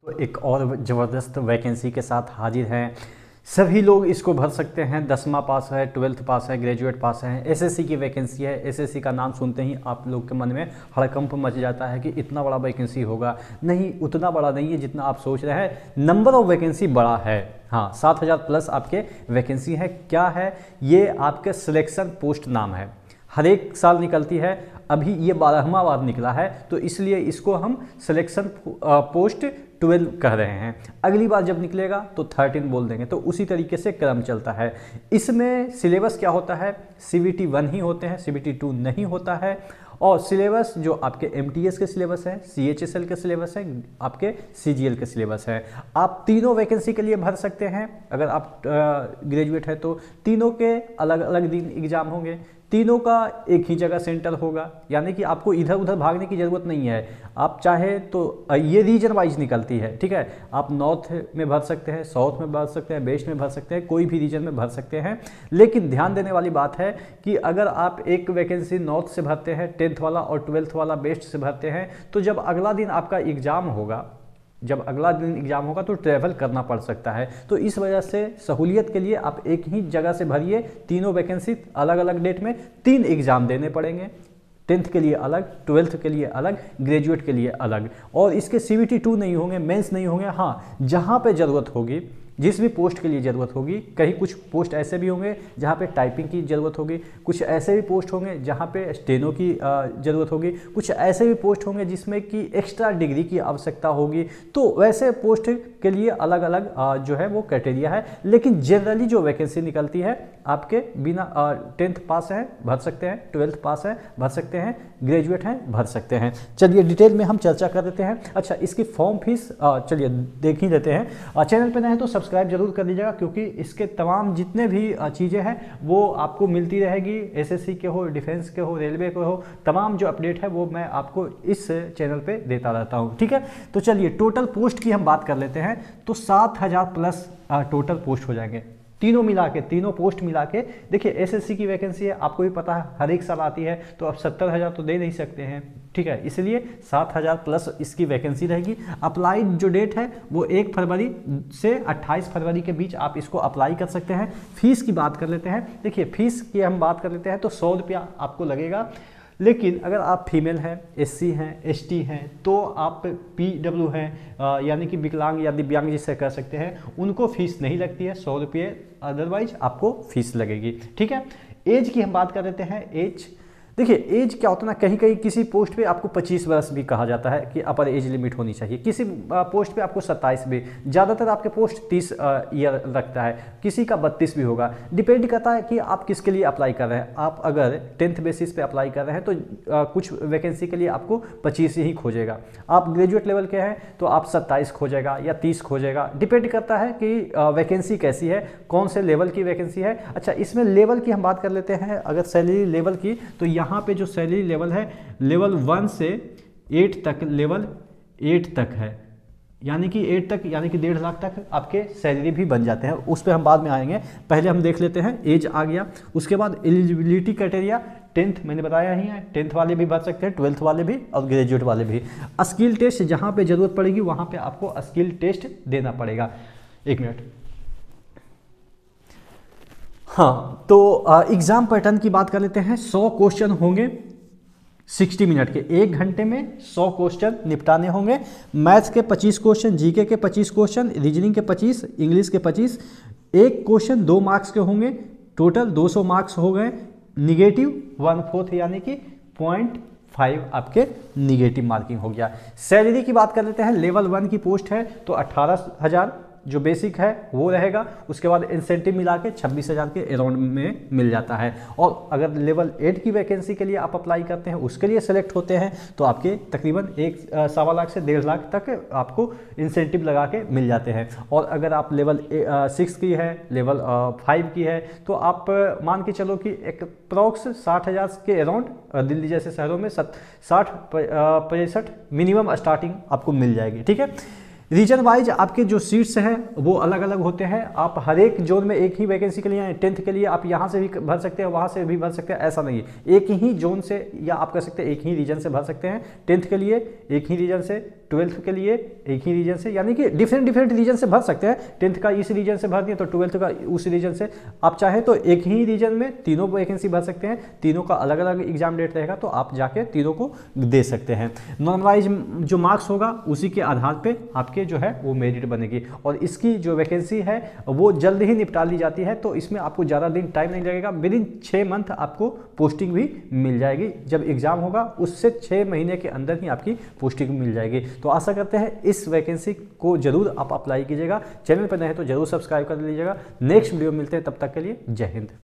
तो एक और ज़बरदस्त वैकेंसी के साथ हाजिर हैं। सभी लोग इसको भर सकते हैं, 10वां पास है, 12th पास है, ग्रेजुएट पास है। एसएससी की वैकेंसी है। एसएससी का नाम सुनते ही आप लोग के मन में हड़कंप मच जाता है कि इतना बड़ा वैकेंसी होगा। नहीं, उतना बड़ा नहीं है जितना आप सोच रहे हैं। नंबर ऑफ वैकेंसी बड़ा है। हाँ, 7000 प्लस आपके वैकेंसी है। क्या है ये? आपके सिलेक्शन पोस्ट नाम है। हर एक साल निकलती है। अभी ये 12वां बार निकला है, तो इसलिए इसको हम सिलेक्शन पोस्ट 12 कह रहे हैं। अगली बार जब निकलेगा तो 13 बोल देंगे। तो उसी तरीके से क्रम चलता है। इसमें सिलेबस क्या होता है? CBT 1 ही होते हैं, CBT 2 नहीं होता है। और सिलेबस जो आपके MTS के सिलेबस है, CHSL के सिलेबस है, आपके CGL के सिलेबस है। आप तीनों वैकेंसी के लिए भर सकते हैं। अगर आप ग्रेजुएट है तो तीनों के अलग अलग दिन एग्जाम होंगे, तीनों का एक ही जगह सेंटर होगा। यानी कि आपको इधर उधर भागने की ज़रूरत नहीं है। आप चाहे तो ये रीजन वाइज निकलती है, ठीक है। आप नॉर्थ में भर सकते हैं, साउथ में भर सकते हैं, वेस्ट में भर सकते हैं, कोई भी रीजन में भर सकते हैं। लेकिन ध्यान देने वाली बात है कि अगर आप एक वैकेंसी नॉर्थ से भरते हैं, 10th वाला, और 12th वाला वेस्ट से भरते हैं, तो जब अगला दिन आपका एग्ज़ाम होगा, तो ट्रैवल करना पड़ सकता है। तो इस वजह से सहूलियत के लिए आप एक ही जगह से भरिए। तीनों वैकेंसी अलग अलग डेट में 3 एग्ज़ाम देने पड़ेंगे। 10th के लिए अलग, 12th के लिए अलग, ग्रेजुएट के लिए अलग। और इसके CBT 2 नहीं होंगे, मेंस नहीं होंगे। हाँ, जहाँ पे ज़रूरत होगी, जिस भी पोस्ट के लिए ज़रूरत होगी, कहीं कुछ पोस्ट ऐसे भी होंगे जहाँ पे टाइपिंग की ज़रूरत होगी, कुछ ऐसे भी पोस्ट होंगे जहाँ पे स्टेनो की ज़रूरत होगी, कुछ ऐसे भी पोस्ट होंगे जिसमें कि एक्स्ट्रा डिग्री की आवश्यकता होगी। तो वैसे पोस्ट के लिए अलग अलग जो है वो क्राइटेरिया है। लेकिन जनरली जो वैकेंसी निकलती है, आपके बिना 10th पास है भर सकते हैं, 12th पास है भर सकते हैं, ग्रेजुएट हैं भर सकते हैं। चलिए डिटेल में हम चर्चा कर देते हैं। अच्छा, इसकी फॉर्म फीस चलिए देख ही लेते हैं। चैनल पर नए हैं तो सब्सक्राइब जरूर कर लीजिएगा, क्योंकि इसके तमाम जितने भी चीज़ें हैं वो आपको मिलती रहेगी। SSC के हो, डिफेंस के हो, रेलवे के हो, तमाम जो अपडेट है वो मैं आपको इस चैनल पे देता रहता हूँ, ठीक है। तो चलिए टोटल पोस्ट की हम बात कर लेते हैं। तो 7000 प्लस टोटल पोस्ट हो जाएंगे, तीनों मिला के, तीनों पोस्ट मिला के। देखिए SSC की वैकेंसी है, आपको भी पता है हर एक साल आती है, तो आप 70,000 तो दे नहीं सकते हैं, ठीक है। इसलिए 7000 प्लस इसकी वैकेंसी रहेगी। अप्लाई जो डेट है वो 1 फरवरी से 28 फरवरी के बीच आप इसको अप्लाई कर सकते हैं। फीस की बात कर लेते हैं। देखिए फीस की हम बात कर लेते हैं तो 100 रुपया आपको लगेगा। लेकिन अगर आप फीमेल हैं, SC हैं, ST हैं, तो आप PW हैं, यानी कि विकलांग या दिव्यांग जिसे कह सकते हैं, उनको फीस नहीं लगती है, 100 रुपये अदरवाइज आपको फीस लगेगी, ठीक है। एज की हम बात कर लेते हैं। एज देखिए, एज क्या होता है ना, कहीं कहीं किसी पोस्ट पे आपको 25 वर्ष भी कहा जाता है कि अपर एज लिमिट होनी चाहिए, किसी पोस्ट पे आपको 27 भी, ज़्यादातर आपके पोस्ट 30 ईयर रखता है, किसी का 32 भी होगा। डिपेंड करता है कि आप किसके लिए अप्लाई कर रहे हैं। आप अगर 10th बेसिस पे अप्लाई कर रहे हैं तो कुछ वैकेंसी के लिए आपको 25 ही खोजेगा। आप ग्रेजुएट लेवल के हैं तो आप 27 खोजेगा या 30 खोजेगा। डिपेंड करता है कि वैकेंसी कैसी है, कौन से लेवल की वैकेंसी है। अच्छा, इसमें लेवल की हम बात कर लेते हैं। अगर सैलरी लेवल की, तो यहाँ पे जो सैलरी लेवल है, लेवल 1 से 8 तक, लेवल 8 तक है, यानी कि 8 तक, यानी कि 1.5 लाख तक आपके सैलरी भी बन जाते हैं। उस पर हम बाद में आएंगे, पहले हम देख लेते हैं। एज आ गया, उसके बाद एलिजिबिलिटी क्राइटेरिया 10th मैंने बताया ही है, 10th वाले भी भर सकते हैं, 12th वाले भी और ग्रेजुएट वाले भी। स्किल टेस्ट जहाँ पे जरूरत पड़ेगी वहाँ पे आपको स्किल टेस्ट देना पड़ेगा। 1 मिनट। हाँ, तो एग्जाम पैटर्न की बात कर लेते हैं। 100 क्वेश्चन होंगे 60 मिनट के, 1 घंटे में 100 क्वेश्चन निपटाने होंगे। मैथ्स के 25 क्वेश्चन, जीके के 25 क्वेश्चन, रीजनिंग के 25, इंग्लिश के 25। एक क्वेश्चन 2 मार्क्स के होंगे, टोटल 200 मार्क्स हो गए। निगेटिव 1/4 यानी कि 0.5 आपके निगेटिव मार्किंग हो गया। सैलरी की बात कर लेते हैं। लेवल 1 की पोस्ट है तो 18,000 जो बेसिक है वो रहेगा। उसके बाद इंसेंटिव मिला के 26,000 के अराउंड में मिल जाता है। और अगर लेवल 8 की वैकेंसी के लिए आप अप्लाई करते हैं, उसके लिए सेलेक्ट होते हैं, तो आपके तकरीबन 1.25 लाख से 1.5 लाख तक आपको इंसेंटिव लगा के मिल जाते हैं। और अगर आप लेवल 6 की है, लेवल 5 की है, तो आप मान के चलो कि एक अप्रॉक्स 60,000 के अराउंड दिल्ली जैसे शहरों में 60-65 मिनिमम स्टार्टिंग आपको मिल जाएगी, ठीक है। रीजन वाइज आपके जो सीट्स हैं वो अलग अलग होते हैं। आप हर एक जोन में एक ही वैकेंसी के लिए, 10th के लिए आप यहाँ से भी भर सकते हैं, वहाँ से भी भर सकते हैं, ऐसा नहीं है। एक ही जोन से, या आप कह सकते हैं एक ही रीजन से भर सकते हैं। 10th के लिए एक ही रीजन से, ट्वेल्थ के लिए एक ही रीजन से, यानी कि डिफरेंट रीजन से भर सकते हैं। 10th का इस रीजन से भर दिए तो 12th का उस रीजन से। आप चाहे तो एक ही रीजन में तीनों वैकेंसी भर सकते हैं, तीनों का अलग अलग एग्जाम डेट रहेगा, तो आप जाके तीनों को दे सकते हैं। नॉर्मलाइज जो मार्क्स होगा उसी के आधार पे आपके जो है वो मेरिट बनेगी। और इसकी जो वैकेंसी है वो जल्द ही निपटा ली जाती है, तो इसमें आपको ज़्यादा दिन टाइम नहीं लगेगा। विद इन 6 मंथ आपको पोस्टिंग भी मिल जाएगी। जब एग्जाम होगा उससे 6 महीने के अंदर ही आपकी पोस्टिंग मिल जाएगी। तो आशा करते हैं इस वैकेंसी को जरूर आप अप्लाई कीजिएगा। चैनल पर नए हैं तो जरूर सब्सक्राइब कर लीजिएगा। नेक्स्ट वीडियो मिलते हैं, तब तक के लिए जय हिंद।